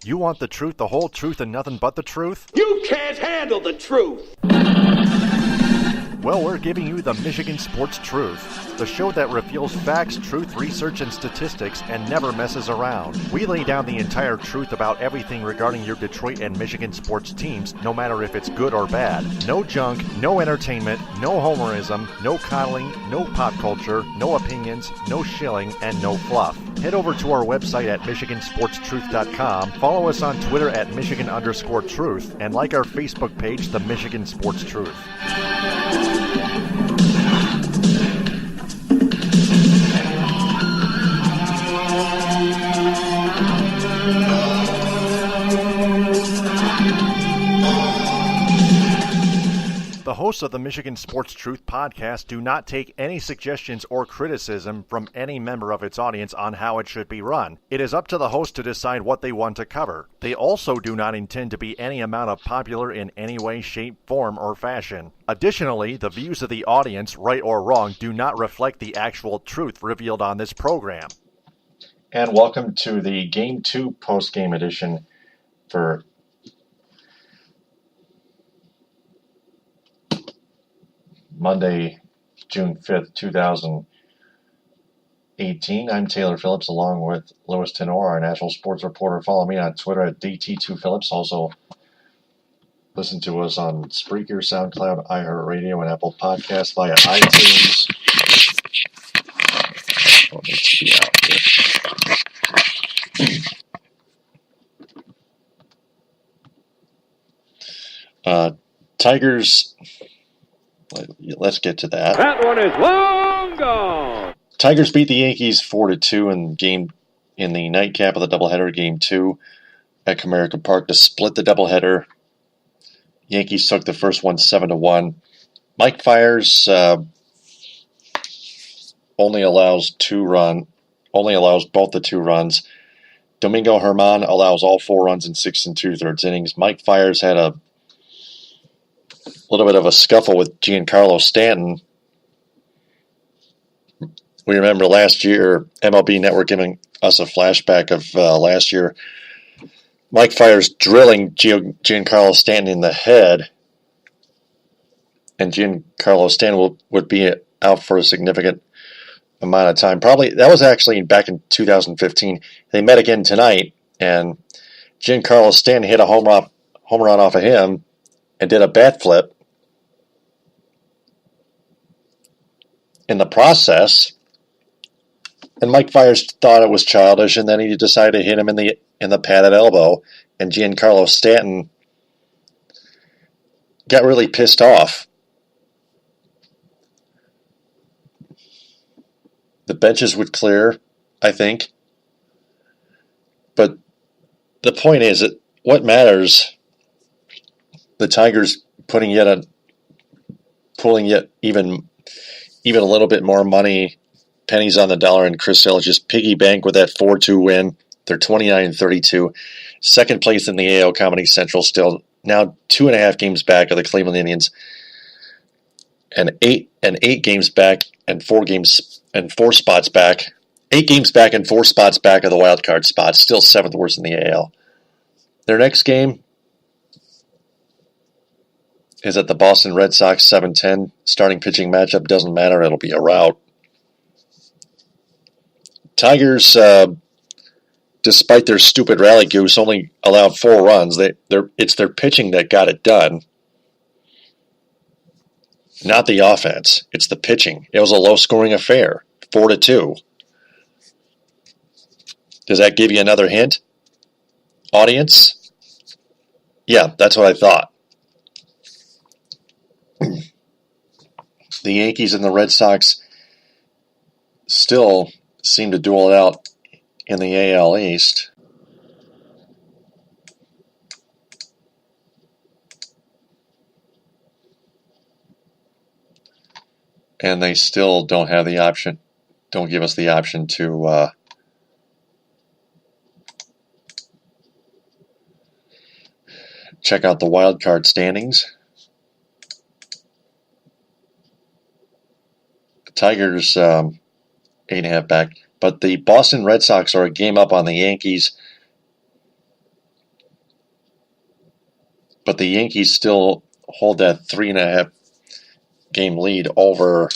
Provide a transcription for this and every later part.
You want the truth, the whole truth, and nothing but the truth? You can't handle the truth! Well, we're giving you the Michigan Sports Truth, the show that reveals facts, truth, research, and statistics and never messes around. We lay down the entire truth about everything regarding your Detroit and Michigan sports teams, no matter if it's good or bad. No junk, no entertainment, no homerism, no coddling, no pop culture, no opinions, no shilling, and no fluff. Head over to our website at MichiganSportsTruth.com, follow us on Twitter at Michigan_Truth, and like our Facebook page, The Michigan Sports Truth. The hosts of the Michigan Sports Truth podcast do not take any suggestions or criticism from any member of its audience on how it should be run. It is up to the host to decide what they want to cover. They also do not intend to be any amount of popular in any way, shape, form, or fashion. Additionally, the views of the audience, right or wrong, do not reflect the actual truth revealed on this program. And welcome to the Game 2 post-game edition for Monday, June 5th, 2018. I'm Taylor Phillips along with Louis Tenore, our national sports reporter. Follow me on Twitter at DT2Phillips. Also, listen to us on Spreaker, SoundCloud, iHeartRadio, and Apple Podcasts via iTunes. Oh, it needs to be out here. Tigers... Let's get to that. That one is long gone. Tigers beat the Yankees 4-2 in the nightcap of the doubleheader, Game 2 at Comerica Park to split the doubleheader. Yankees took the first one 7-1. Mike Fiers only allows both the 2 runs. Domingo Germán allows all 4 runs in 6 2/3 innings. Mike Fiers had a little bit of a scuffle with Giancarlo Stanton. We remember last year, MLB Network giving us a flashback of last year. Mike Fiers drilling Giancarlo Stanton in the head, and Giancarlo Stanton would be out for a significant amount of time. Probably that was actually back in 2015. They met again tonight, and Giancarlo Stanton hit a home run off of him and did a bat flip. In the process, and Mike Fiers thought it was childish, and then he decided to hit him in the padded elbow, and Giancarlo Stanton got really pissed off. The benches would clear, I think, but the point is that what matters, the Tigers pulling yet even a little bit more money, pennies on the dollar, and Chris Sale just piggy bank with that 4-2 win. They're 29-32. Second place in the AL Comedy Central, still now 2.5 games back of the Cleveland Indians, and eight games back and 4 spots back. 8 games back and 4 spots back of the wild card spots. Still 7th worst in the AL. Their next game is at the Boston Red Sox 7-10. Starting pitching matchup doesn't matter. It'll be a rout. Tigers, despite their stupid rally goose, only allowed 4 runs. It's their pitching that got it done. Not the offense. It's the pitching. It was a low-scoring affair. 4-2. Does that give you another hint? Audience? Yeah, that's what I thought. The Yankees and the Red Sox still seem to duel it out in the AL East. And they still don't have the option, don't give us the option to check out the wild card standings. Tigers 8.5 back, but the Boston Red Sox are a game up on the Yankees but the Yankees still hold that 3.5 game lead over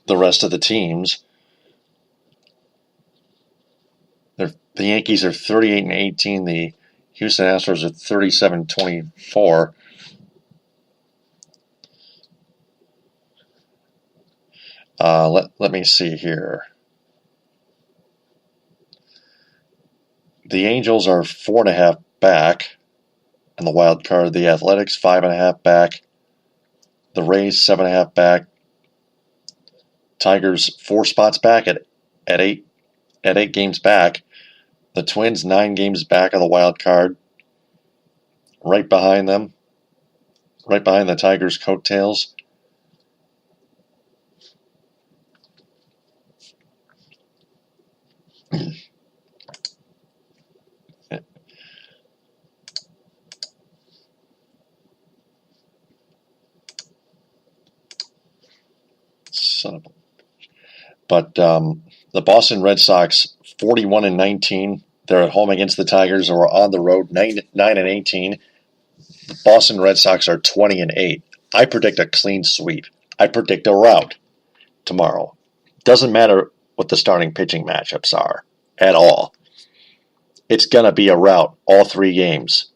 the rest of the teams. The Yankees are 38-18. The Houston Astros are 37-24. Let me see here. The Angels are 4.5 back in the wild card. The Athletics 5.5 back. The Rays 7.5 back. Tigers 4 spots back at 8 games back. The Twins 9 games back of the wild card. Right behind them. Right behind the Tigers' coattails. But the Boston Red Sox 41-19. They're at home against the Tigers, or on the road 9-18. The Boston Red Sox are 20-8. I predict a clean sweep. I predict a rout tomorrow. Doesn't matter what the starting pitching matchups are at all. It's gonna be a rout all 3 games.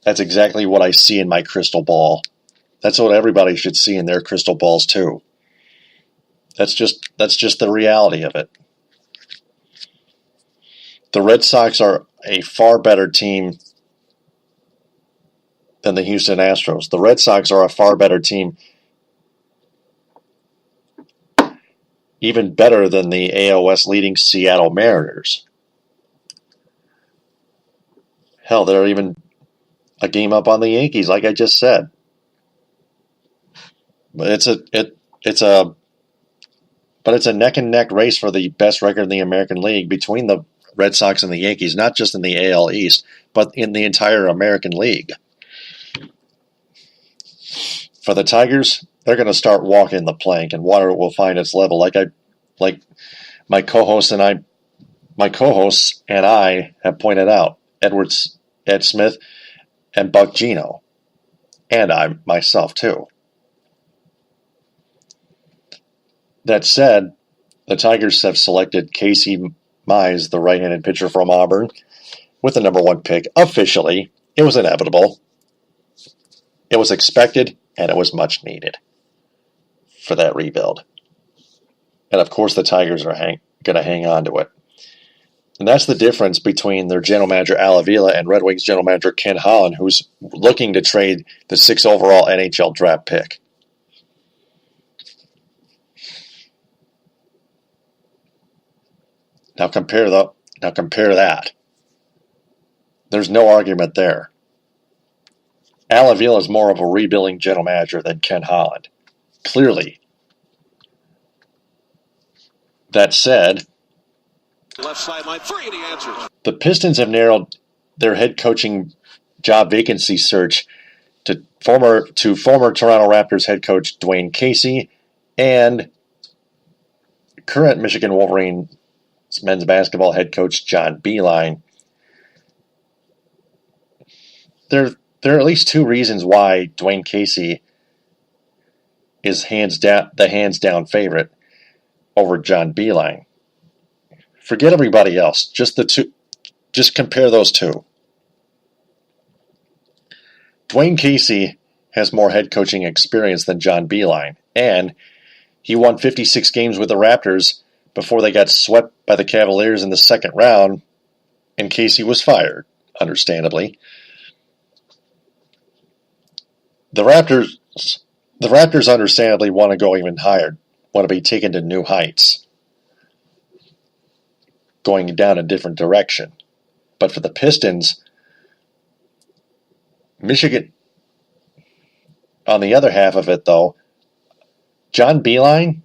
That's exactly what I see in my crystal ball. That's what everybody should see in their crystal balls too. That's just the reality of it. The Red Sox are a far better team than the Houston Astros. The Red Sox are a far better team, even better than the AOS leading Seattle Mariners. Hell, they're even a game up on the Yankees, like I just said. But it's a neck and neck race for the best record in the American League between the Red Sox and the Yankees, not just in the AL East, but in the entire American League. For the Tigers, they're going to start walking the plank, and water will find its level. Like my co-hosts and I have pointed out, Ed Smith, and Buck Gino, and I myself too. That said, the Tigers have selected Casey Mize, the right-handed pitcher from Auburn, with the number 1 pick. Officially, it was inevitable. It was expected, and it was much needed for that rebuild. And of course, the Tigers are going to hang on to it. And that's the difference between their general manager, Al Avila, and Red Wings general manager, Ken Holland, who's looking to trade the 6th overall NHL draft pick. Now compare that. There's no argument there. Al Avila is more of a rebuilding general manager than Ken Holland. Clearly. That said, left sideline 3 and he answers. The Pistons have narrowed their head coaching job vacancy search to former Toronto Raptors head coach Dwayne Casey and current Michigan Wolverines men's basketball head coach John Beilein. There are at least 2 reasons why Dwayne Casey is the hands down favorite over John Beilein. Forget everybody else. Just compare those 2. Dwayne Casey has more head coaching experience than John Beilein, and he won 56 games with the Raptors before they got swept by the Cavaliers in the 2nd round, and Casey was fired, understandably. The Raptors understandably want to go even higher, want to be taken to new heights, going down a different direction. But for the Pistons, Michigan, on the other half of it though, John Beilein,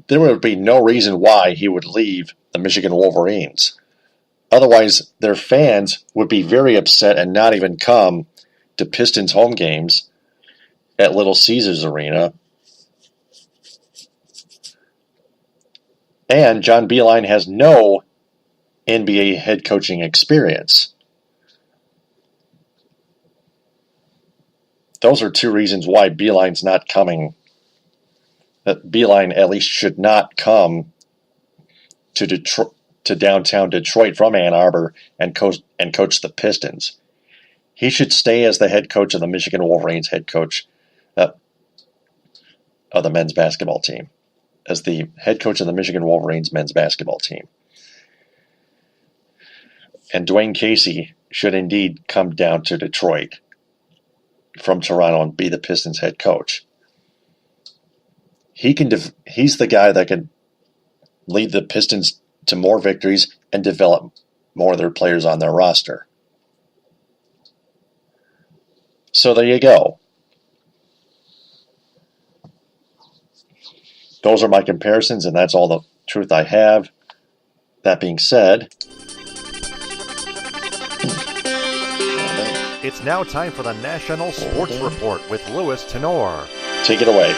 there would be no reason why he would leave the Michigan Wolverines. Otherwise, their fans would be very upset and not even come to Pistons home games at Little Caesars Arena And John Beilein has no NBA head coaching experience. Those are two reasons why Beilein's not coming. That Beilein at least should not come to Detroit, to downtown Detroit from Ann Arbor and coach the Pistons. He should stay as the head coach of the Michigan Wolverines, head coach of the men's basketball team, as the head coach of the Michigan Wolverines men's basketball team. And Dwayne Casey should indeed come down to Detroit from Toronto and be the Pistons head coach. He's the guy that can lead the Pistons to more victories and develop more of their players on their roster. So there you go. Those are my comparisons, and that's all the truth I have. That being said, it's now time for the National Sports Report with Louis Tenore. Take it away.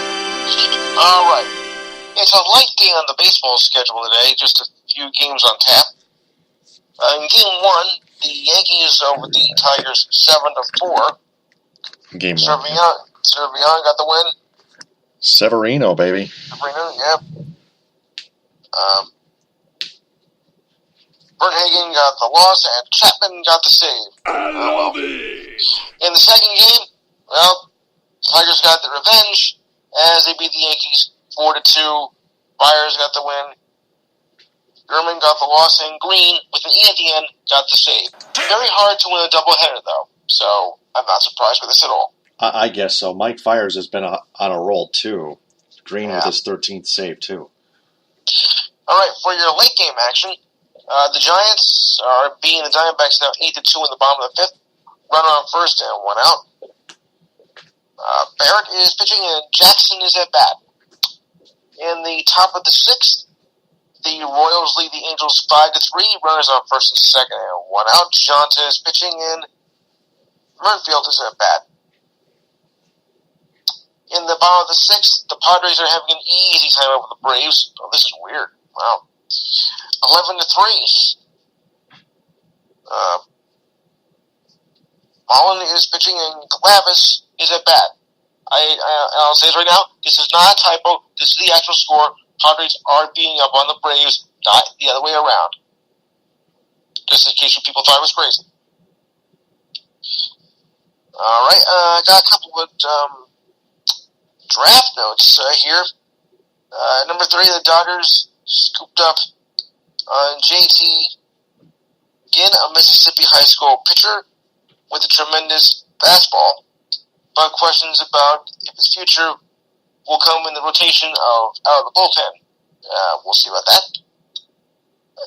All right. It's a light day on the baseball schedule today, just a few games on tap. In Game 1, the Yankees over the Tigers 7-4. Game 1. Severino got the win. Severino, baby. Severino, yeah. Bernhagen got the loss, and Chapman got the save. I love it. In the second game, well, Tigers got the revenge as they beat the Yankees 4-2. Byers got the win. Gurman got the loss, and Green, with an E at the end, got the save. Very hard to win a doubleheader, though, so I'm not surprised with this at all. I guess so. Mike Fiers has been on a roll, too. Green with his 13th save, too. All right, for your late game action, the Giants are beating the Diamondbacks now 8-2 in the bottom of the fifth. Runner on first and one out. Barrett is pitching, and Jackson is at bat. In the top of the sixth, the Royals lead the Angels 5-3. Runners on first and second and one out. Jonta is pitching, and Murfield is at bat. In the bottom of the sixth, the Padres are having an easy time over the Braves. Oh, this is weird. Wow. 11-3. Mullen is pitching, and Glavis is at bat. I'll say this right now. This is not a typo. This is the actual score. Padres are beating up on the Braves, not the other way around. Just in case you people thought I was crazy. All right. I got a couple of draft notes here. Number 3, the Dodgers scooped up JT Ginn, a Mississippi high school pitcher with a tremendous fastball, but questions about if his future will come in the rotation out of the bullpen. We'll see about that.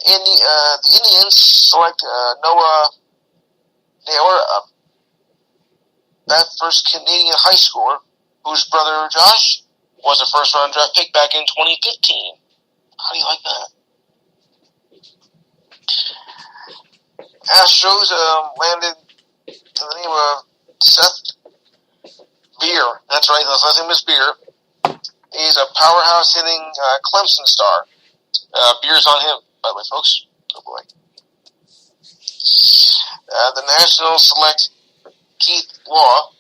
The Indians select Noah Naylor, that first Canadian high schooler whose brother Josh was a first-round draft pick back in 2015. How do you like that? Astros landed in the name of Seth Beer. That's right, his last name is Beer. He's a powerhouse hitting Clemson star. Beer's on him, by the way, folks. Oh boy. The Nationals select Keith Law.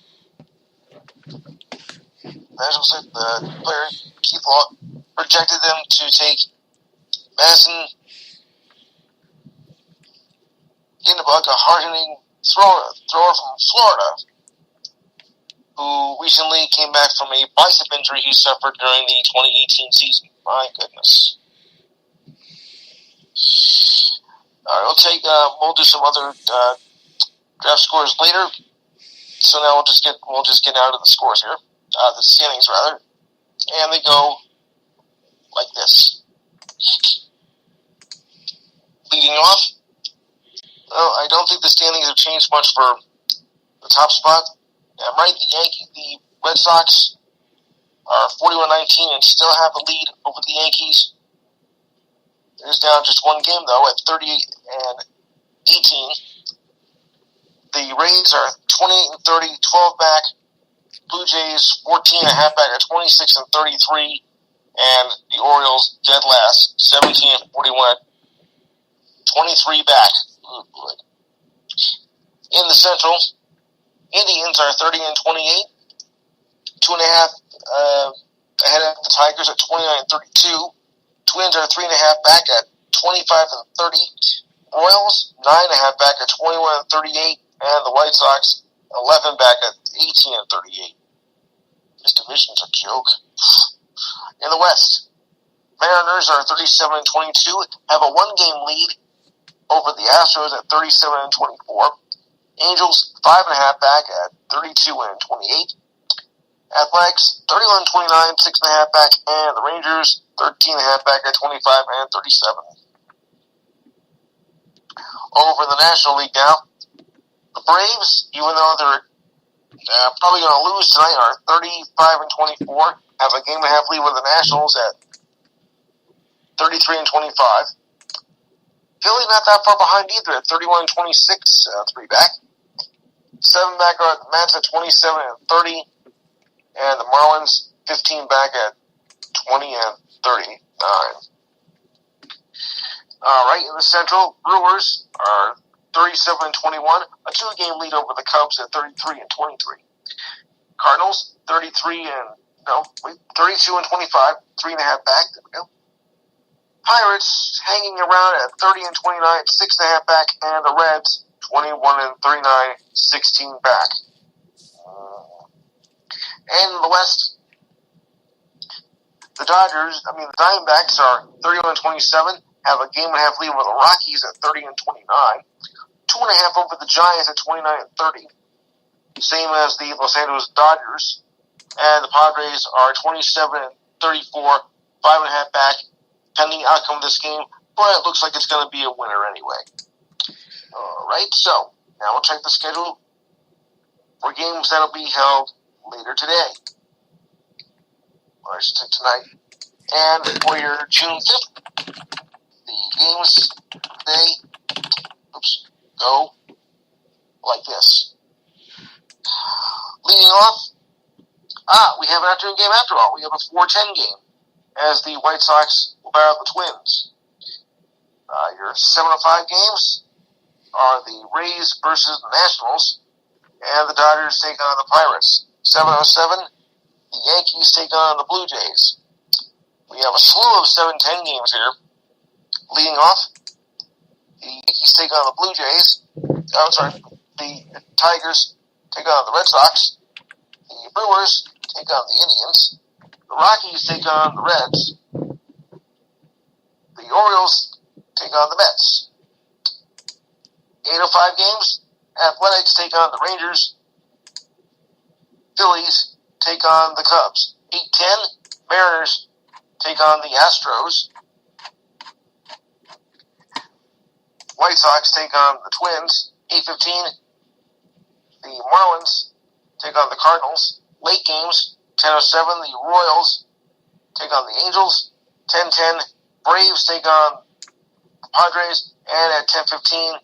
Nationals select the player Keith Law. Projected them to take Madison Ginnebuck, a hard-hitting thrower from Florida, who recently came back from a bicep injury he suffered during the 2018 season. My goodness. All right, we'll do some other draft scores later. So now we'll just get out of the scores here, the standings rather, and they go like this. Leading off, well, I don't think the standings have changed much for the top spot. I'm right, the Red Sox are 41-19 and still have the lead over the Yankees. It is down just one game, though, at 38-18. The Rays are 28-30, 12 back. Blue Jays 14.5 back at 26-33. and the Orioles dead last, 17-41, 23 back. Ooh, boy. In the Central, Indians are 30-28, 2.5 ahead of the Tigers at 29-32. Twins are 3.5 back at 25-30. Royals 9.5 back at 21-38, and the White Sox 11 back at 18-38. This division's a joke. In the West, Mariners are 37-22, have a one-game lead over the Astros at 37-24. Angels 5.5 back at 32-28. Athletics 31-29, 6.5 back, and the Rangers 13.5 back at 25-37. Over in the National League now, the Braves, even though they're probably going to lose tonight, are 35-24, have a game and a half lead with the Nationals at 33-25. Philly not that far behind either at 31-26, 3 back. 7 back are the Mets at 27-30, and the Marlins 15 back at 20-39. All right, in the Central, Brewers are 37-21, a 2-game lead over the Cubs at 33-23. Cardinals 32-25, 3.5 back. There we go. Pirates hanging around at 30-29, 6.5 back, and the Reds 21-39, 16 back. And in the West, the Diamondbacks are 31-27, have a game and a half lead over the Rockies at 30-29, 2.5 over the Giants at 29-30, same as the Los Angeles Dodgers, and the Padres are 27-34, 5.5 back, pending outcome of this game, but it looks like it's going to be a winner anyway. All right, so now we'll check the schedule for games that will be held later today, or I should say tonight, and for your June 5th. The games today, go like this. Leading off, we have an afternoon game after all. We have a 4:10 game as the White Sox will battle the Twins. Your 7:05 games are the Rays versus the Nationals, and the Dodgers take on the Pirates. 7:07, the Yankees take on the Blue Jays. We have a slew of 7:10 games here. Leading off, the Yankees take on the Blue Jays. The Tigers take on the Red Sox. The Brewers take on the Indians. The Rockies take on the Reds. The Orioles take on the Mets. 8:05 games, Athletics take on the Rangers. Phillies take on the Cubs. 8:10, Mariners take on the Astros. White Sox take on the Twins. 8:15, the Marlins take on the Cardinals. Late games, 10:07, the Royals take on the Angels. 10:10, Braves take on the Padres. And at 10:15,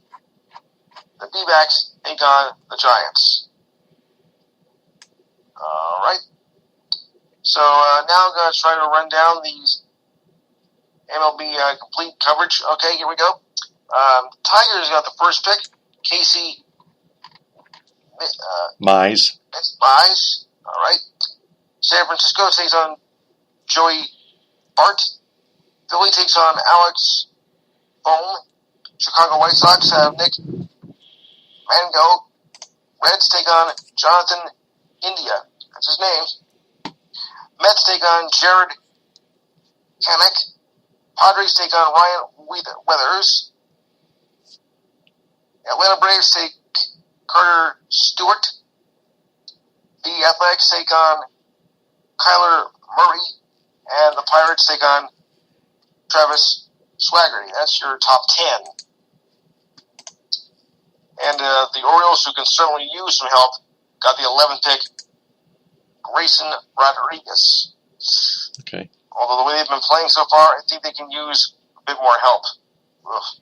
the D-backs take on the Giants. All right. So now I'm going to try to run down these MLB complete coverage. Okay, here we go. Tigers got the first pick. Casey Mize. Mize. All right. San Francisco takes on Joey Bart. Philly takes on Alex Bohm. Chicago White Sox have Nick Mango. Reds take on Jonathan India. That's his name. Mets take on Jared Kamek. Padres take on Ryan Weathers. Atlanta Braves take Carter Stewart. The Athletics take on Kyler Murray. And the Pirates take on Travis Swaggerty. That's your top 10. And the Orioles, who can certainly use some help, got the 11th pick, Grayson Rodriguez. Okay. Although the way they've been playing so far, I think they can use a bit more help. Ugh.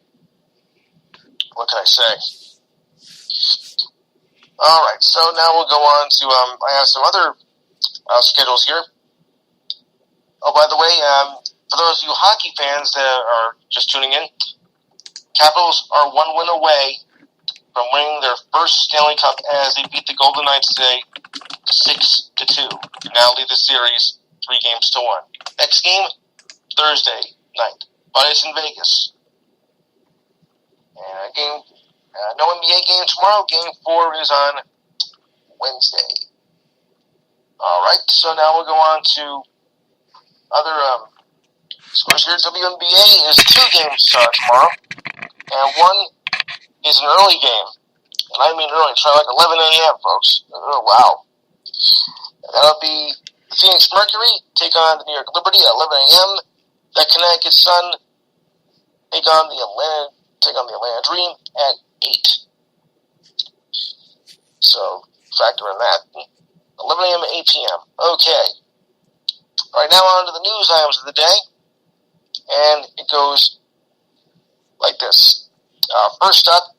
What can I say? All right, so now we'll go on to, I have some other schedules here. Oh, by the way, for those of you hockey fans that are just tuning in, Capitals are 1 win away from winning their first Stanley Cup as they beat the Golden Knights today 6-2 to now lead the series 3-1. Next game, Thursday night, but it's in Vegas. And no NBA game tomorrow. Game 4 is on Wednesday. All right, so now we'll go on to other scores here. WNBA is 2 games tomorrow, and one is an early game. And I mean early, it's like 11 a.m., folks. Oh, wow. That'll be the Phoenix Mercury take on the New York Liberty at 11 a.m. The Connecticut Sun take on the Atlanta Dream at 8. So, factor in that. 11 a.m. to 8 p.m. Okay. All right, now on to the news items of the day. And it goes like this. First up,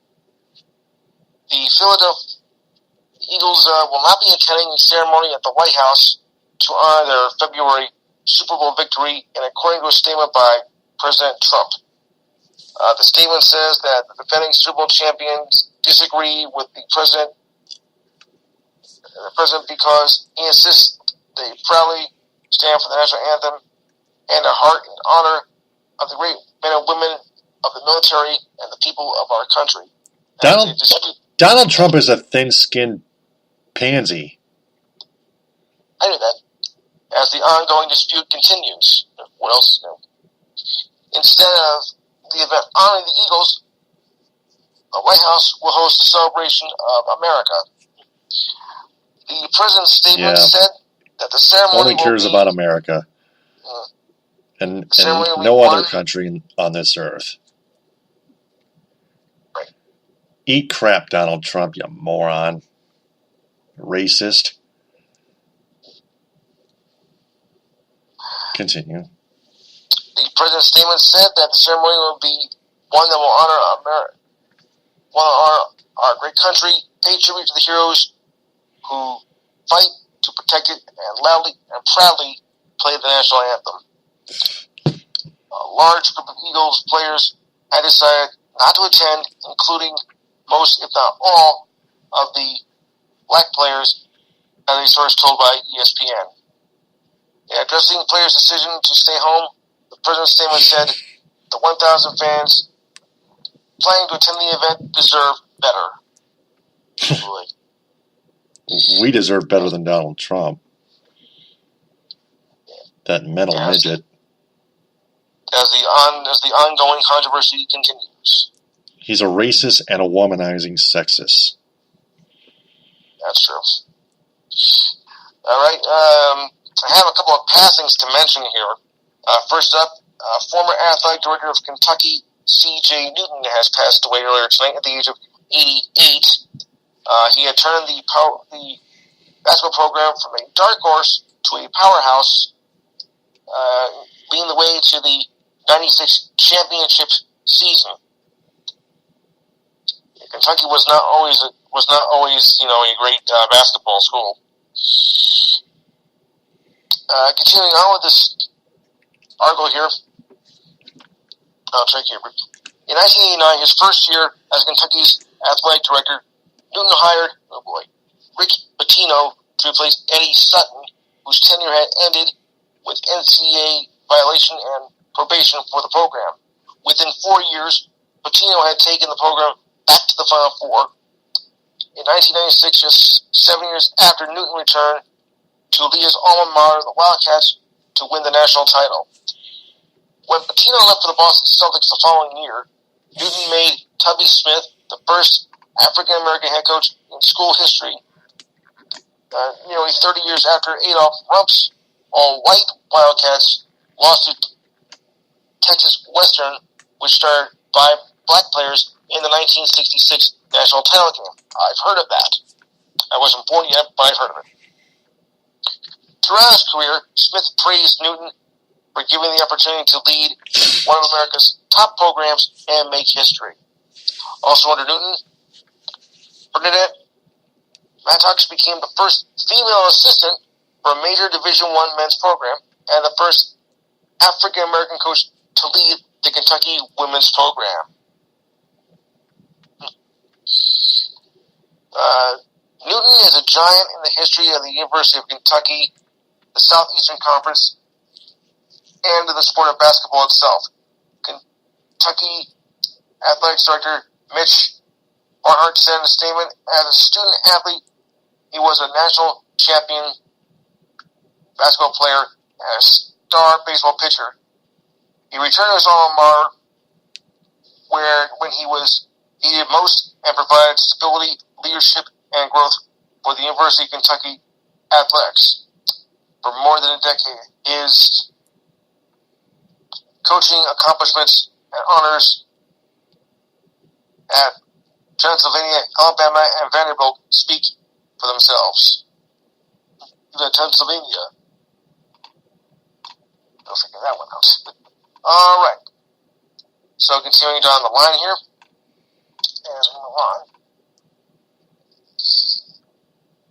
the Philadelphia Eagles will not be attending the ceremony at the White House to honor their February Super Bowl victory, and according to a statement by President Trump. The statement says that the defending Super Bowl champions disagree with the president because he insists they proudly stand for the national anthem and a heart and honor of the great men and women of the military and the people of our country. Donald Trump is a thin-skinned pansy. I knew that. As the ongoing dispute continues. What else? Instead of the event honoring the Eagles, the White House will host a celebration of America. The president's statement said that the ceremony only cares about America and no other country on this earth. Right. Eat crap, Donald Trump, you moron. Racist. Continue. The president's statement said that the ceremony will be one that will honor America, our great country, pay tribute to the heroes who fight to protect it, and loudly and proudly play the national anthem. A large group of Eagles players had decided not to attend, including most, if not all, of the black players, as a source told by ESPN. In addressing the players' decision to stay home, the president's statement said the 1,000 fans planning to attend the event deserve better. We deserve better than Donald Trump. That mental midget. As the ongoing controversy continues. He's a racist and a womanizing sexist. That's true. All right. I have a couple of passings to mention here. First up, former athletic director of Kentucky, C.J. Newton, has passed away earlier tonight at the age of 88. He had turned the basketball program from a dark horse to a powerhouse, leading the way to the 96 championship season. Kentucky was not always a great basketball school. Continuing on with this article here, I'll check here. In 1989, his first year as Kentucky's athletic director, Newton hired Rick Pitino to replace Eddie Sutton, whose tenure had ended with NCAA violation and probation for the program. Within 4 years, Pitino had taken the program back to the Final Four. In 1996, just 7 years after Newton returned to lead his alma mater, the Wildcats, to win the national title. When Pitino left for the Boston Celtics the following year, Newton made Tubby Smith the first African-American head coach in school history. Nearly 30 years after Adolph Rupp's all-white Wildcats lost to Texas Western, which started 5 black players in the 1966 national title game. I've heard of that. I wasn't born yet, but I've heard of it. Throughout his career, Smith praised Newton for giving the opportunity to lead one of America's top programs and make history. Also under Newton, Bernadette Mattox became the first female assistant for a major Division I men's program and the first African-American coach to lead the Kentucky women's program. Newton is a giant in the history of the University of Kentucky, the Southeastern Conference, and the sport of basketball itself. Kentucky Athletics Director Mitch Barnhart said in a statement, as a student athlete, he was a national champion basketball player and a star baseball pitcher. He returned to his alma mater when he was needed most and provided stability, leadership, and growth for the University of Kentucky Athletics for more than a decade. His coaching accomplishments and honors at Pennsylvania, Alabama, and Vanderbilt speak for themselves. Even Pennsylvania. Don't figure that one out. All right. So continuing down the line here, as we move on.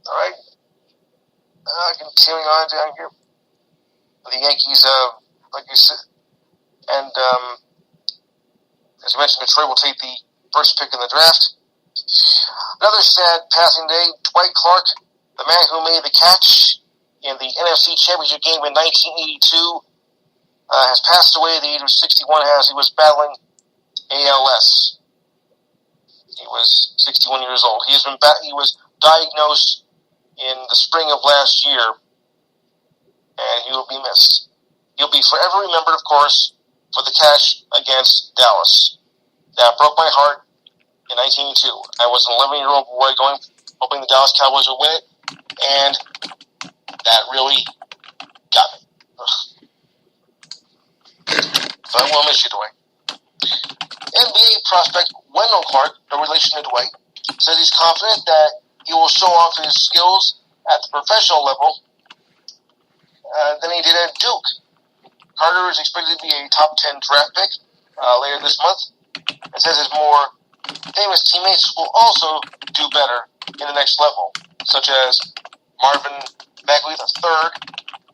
All right. Continuing on down here. The Yankees, like you said, and as you mentioned, Detroit will take the first pick in the draft. Another sad passing day, Dwight Clark, the man who made the catch in the NFC Championship game in 1982, has passed away at the age of 61 as he was battling ALS. He was 61 years old. He was diagnosed in the spring of last year, and he will be missed. He'll be forever remembered, of course, for the catch against Dallas. That broke my heart in 1982. I was an 11-year-old boy hoping the Dallas Cowboys would win it, and that really got me. So I will miss you, Dwayne. NBA prospect Wendell Clark, no relation to Dwayne, says he's confident that he will show off his skills at the professional level than he did at Duke. Carter is expected to be a top 10 draft pick later this month, and says his more famous teammates will also do better in the next level, such as Marvin Bagley III,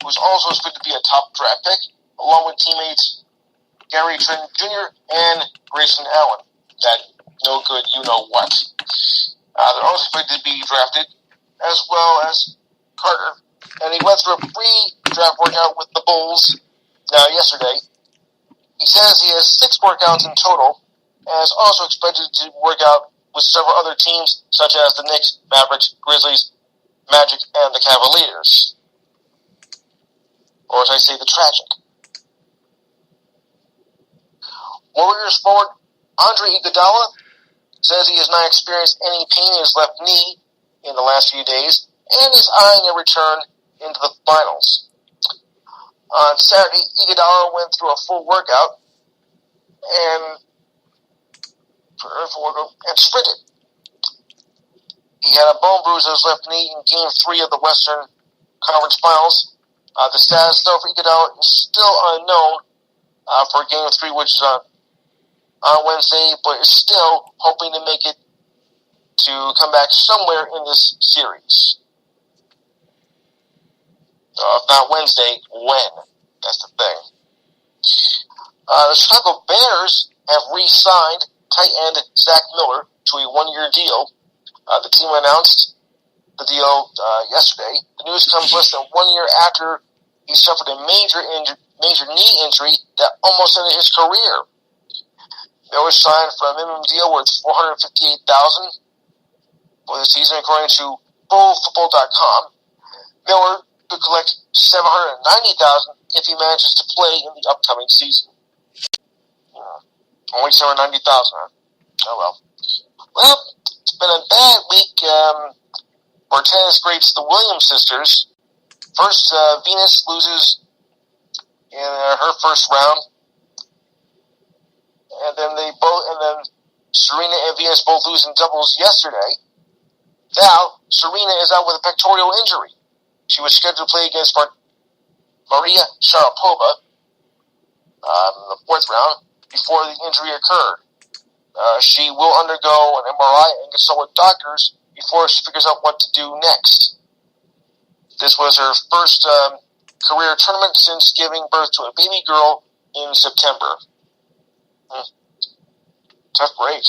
who's also expected to be a top draft pick, along with teammates Gary Trent Jr. and Grayson Allen. That no good you-know-what. They're also expected to be drafted, as well as Carter. And he went through a pre-draft workout with the Bulls yesterday. He says he has 6 workouts in total, and is also expected to work out with several other teams, such as the Knicks, Mavericks, Grizzlies, Magic, and the Cavaliers. Or as I say, the Tragic. Warriors forward Andre Iguodala says he has not experienced any pain in his left knee in the last few days and is eyeing a return into the finals. On Saturday, Iguodala went through a full workout and sprinted. He had a bone bruise on his left knee in Game 3 of the Western Conference Finals. The status, though, for Iguodala is still unknown for Game 3, which is on Wednesday, but is still hoping to make it to come back somewhere in this series. If not Wednesday, when? That's the thing. The Chicago Bears have re-signed tight end Zach Miller to a 1-year deal. The team announced the deal yesterday. The news comes less than 1 year after he suffered a major knee injury that almost ended his career. Miller signed for a minimum deal worth $458,000 for the season, according to ProFootball.com. Miller could collect $790,000 if he manages to play in the upcoming season. Only $790,000, huh? Oh well. Well, it's been a bad week for tennis greats, the Williams sisters. First, Venus loses in her first round, and then Serena and Venus both lose in doubles yesterday. Now, Serena is out with a pectoral injury. She was scheduled to play against Maria Sharapova in the 4th round before the injury occurred. She will undergo an MRI and consult with doctors before she figures out what to do next. This was her first career tournament since giving birth to a baby girl in September. Tough break.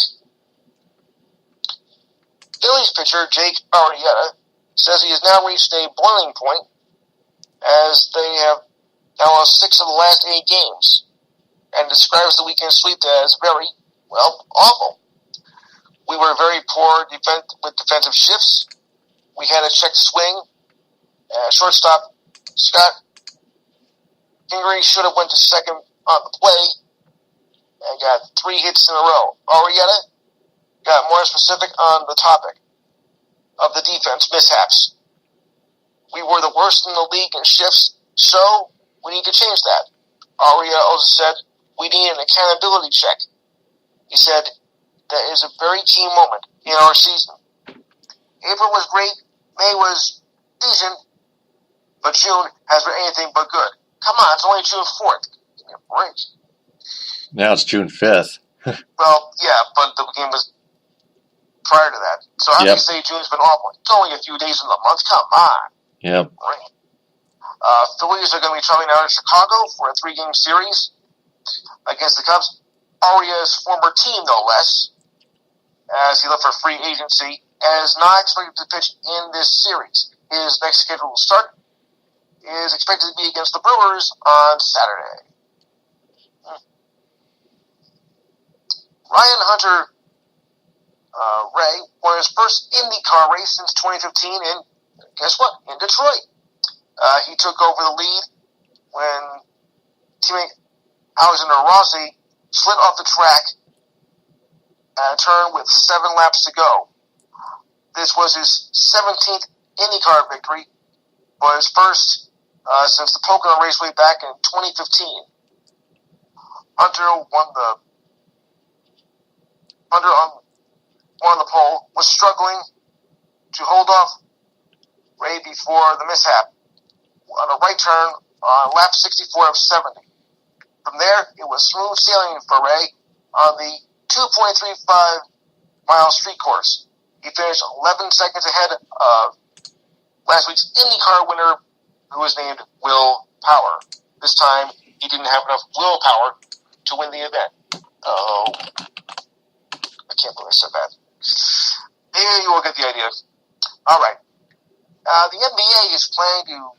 Phillies pitcher Jake Arrieta says he has now reached a boiling point as they have now lost 6 of the last 8 games, and describes the weekend sweep as very, awful. We were very poor with defensive shifts. We had a checked swing. Shortstop Scott Kingery should have went to second on the play and got 3 hits in a row. Arrieta got more specific on the topic of the defense mishaps. We were the worst in the league in shifts, so we need to change that. Arrieta also said we need an accountability check. He said that is a very key moment in our season. April was great, May was decent, but June has been anything but good. Come on, it's only June 4th. Give me a break. Now it's June 5th. Well, yeah, but the game was prior to that. So how do you say June's been awful? It's only a few days in the month. Come on. Yep. Right. Phillies are going to be traveling out to Chicago for a 3-game series against the Cubs. Arrieta's former team, no less, as he left for free agency, and is not expected to pitch in this series. His next scheduled start is expected to be against the Brewers on Saturday. Ryan Hunter Ray won his first IndyCar race since 2015 in, guess what, in Detroit. He took over the lead when teammate Alexander Rossi slid off the track at a turn with 7 laps to go. This was his 17th IndyCar victory, but his first since the Pocono Raceway back in 2015. Hunter on the pole, was struggling to hold off Ray before the mishap on a right turn on lap 64 of 70. From there, it was smooth sailing for Ray on the 2.35-mile street course. He finished 11 seconds ahead of last week's IndyCar winner, who was named Will Power. This time, he didn't have enough willpower to win the event. Oh, I can't believe I said that. Maybe you will get the idea. All right. The NBA is planning to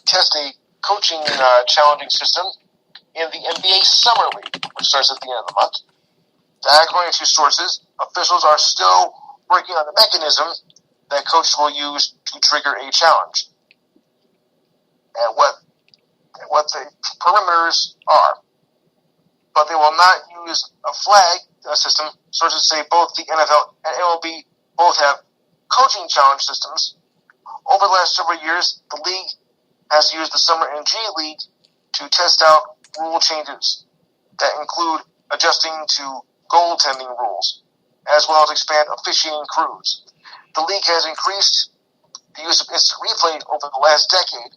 test a coaching challenging system in the NBA Summer League, which starts at the end of the month. According to sources, officials are still working on the mechanism that coaches will use to trigger a challenge, and what the perimeters are. But they will not use a flag system. Sources say both the NFL and MLB both have coaching challenge systems. Over the last several years, the league has used the Summer and G League to test out rule changes that include adjusting to goaltending rules, as well as expand officiating crews. The league has increased the use of instant replay over the last decade,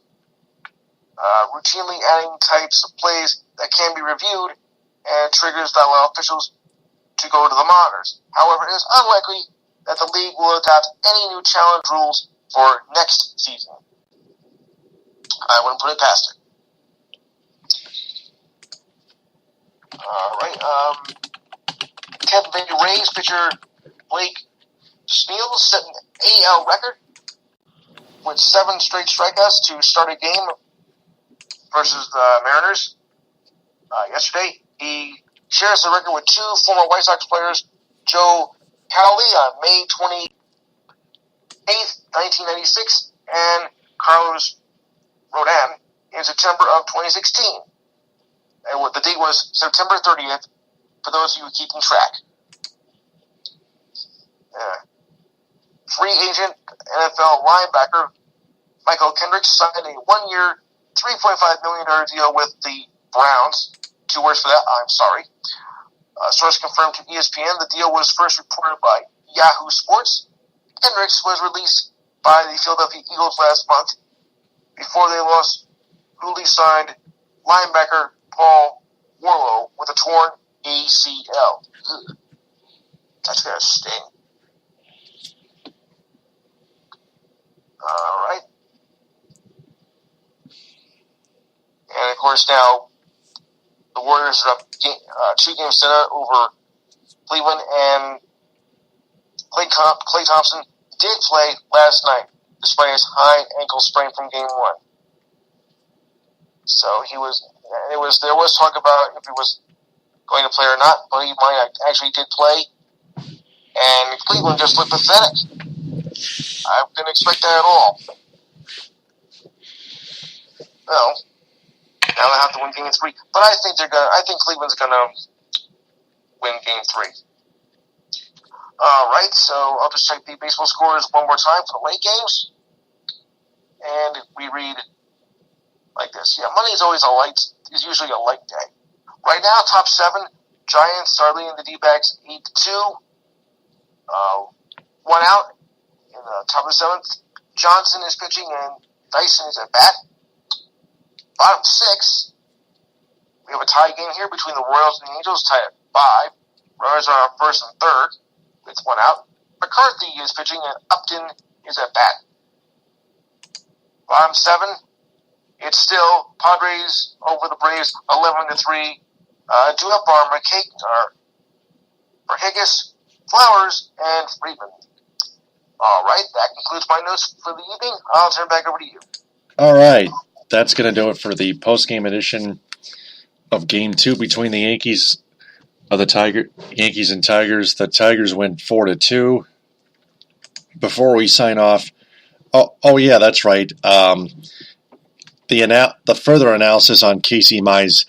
routinely adding types of plays that can be reviewed and triggers that allow officials to go to the monitors. However, it is unlikely that the league will adopt any new challenge rules for next season. I wouldn't put it past it. All right. Tampa Bay Rays pitcher Blake Snell set an AL record with 7 straight strikeouts to start a game versus the Mariners yesterday. He shares the record with 2 former White Sox players, Joe Cowley on May 28th, 1996, and Carlos Rodon in September of 2016. And the date was September 30th, for those of you keeping track. Free agent NFL linebacker Michael Kendricks signed a 1-year, $3.5 million deal with the Browns. 2 words for that, I'm sorry. A source confirmed to ESPN the deal was first reported by Yahoo Sports. Kendricks was released by the Philadelphia Eagles last month before they lost newly signed linebacker Paul Warlow with a torn ACL. Ugh. That's going to sting. All right. course, now the Warriors are up 2 games to none over Cleveland, and Klay Thompson did play last night, despite his high ankle sprain from Game 1. So there was talk about if he was going to play or not, but he might actually did play. And Cleveland just looked pathetic. I didn't expect that at all. Well, now they have to win Game 3, but I think Cleveland's gonna win Game 3. All right, so I'll just check the baseball scores one more time for the late games, and we read like this. Yeah, Monday is usually a light day. Right now, top 7, Giants are leading the D-backs 8-2. 1 out in the top of the 7th. Johnson is pitching and Dyson is at bat. Bottom 6, we have a tie game here between the Royals and the Angels, tied at 5. Royals are on first and third with 1 out. McCarthy is pitching and Upton is at bat. Bottom 7, it's still Padres over the Braves 11-3. Duhar, Higgis, Flowers, and Friedman. All right, that concludes my notes for the evening. I'll turn it back over to you. All right, that's going to do it for the post-game edition of Game 2 between the Yankees and Tigers. The Tigers win 4-2. Before we sign off, oh yeah, that's right. The further analysis on Casey Mize.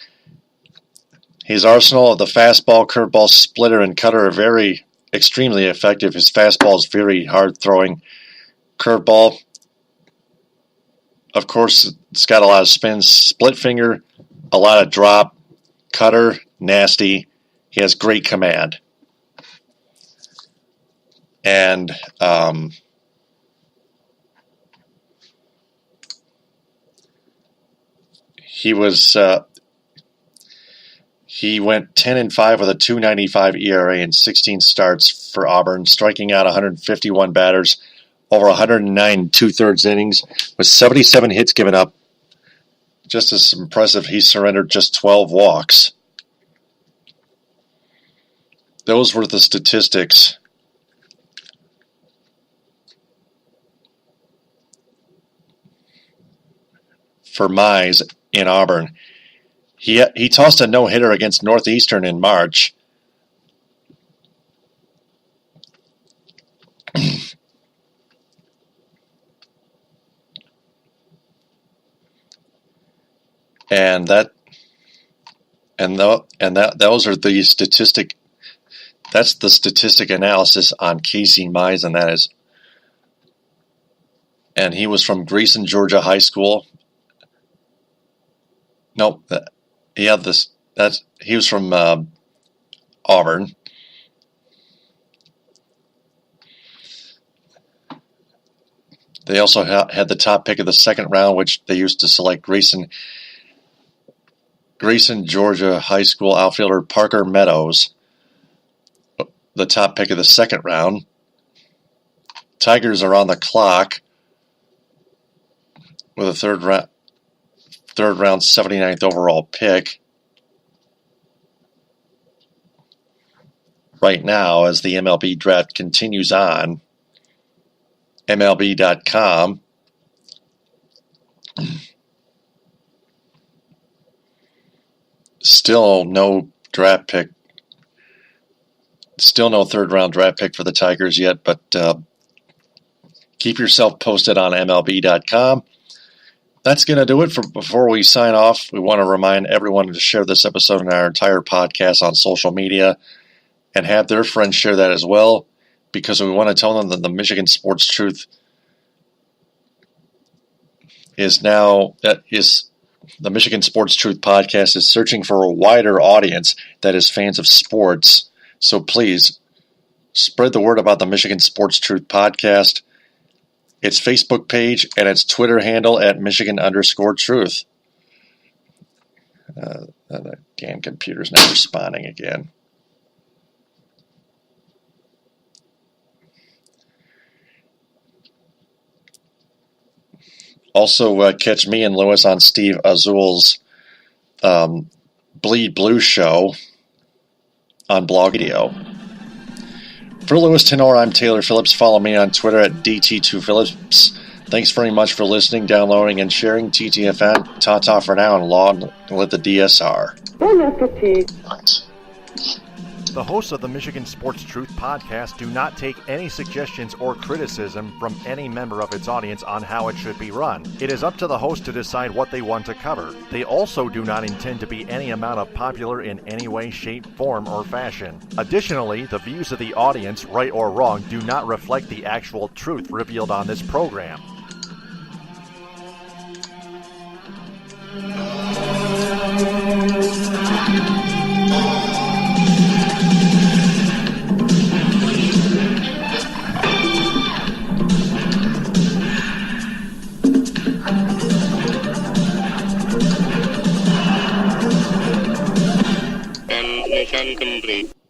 His arsenal of the fastball, curveball, splitter, and cutter are extremely effective. His fastball is very hard-throwing. Curveball, of course, it's got a lot of spin. Split finger, a lot of drop. Cutter, nasty. He has great command. And he went 10-5 with a 2.95 ERA in 16 starts for Auburn, striking out 151 batters, over 109 2/3 innings, with 77 hits given up. Just as impressive, he surrendered just 12 walks. Those were the statistics for Mize in Auburn. He tossed a no-hitter against Northeastern in March. and those are the statistic. That's the statistic analysis on Casey Mize, and he was from Grayson, Georgia High School. Nope. He was from Auburn. They also had the top pick of the 2nd round, which they used to select Grayson, Georgia High School outfielder Parker Meadows. The top pick of the 2nd round. Tigers are on the clock with a third round 79th overall pick. Right now, as the MLB draft continues on, MLB.com. Still no draft pick. Still no third-round draft pick for the Tigers yet, but keep yourself posted on MLB.com. That's going to do it. Before we sign off, we want to remind everyone to share this episode and our entire podcast on social media and have their friends share that as well, because we want to tell them that the Michigan Sports Truth the Michigan Sports Truth podcast is searching for a wider audience that is fans of sports. So please spread the word about the Michigan Sports Truth podcast, its Facebook page, and its Twitter handle at Michigan_Truth. The damn computer's not responding again. Also, catch me and Lewis on Steve Azul's Bleed Blue show on Blog Radio. For Louis Tenore, I'm Taylor Phillips. Follow me on Twitter at DT2Phillips. Thanks very much for listening, downloading, and sharing TTFN. Ta-ta for now, and long live the DSR. Right. The hosts of the Michigan Sports Truth podcast do not take any suggestions or criticism from any member of its audience on how it should be run. It is up to the host to decide what they want to cover. They also do not intend to be any amount of popular in any way, shape, form, or fashion. Additionally, the views of the audience, right or wrong, do not reflect the actual truth revealed on this program. Mission complete.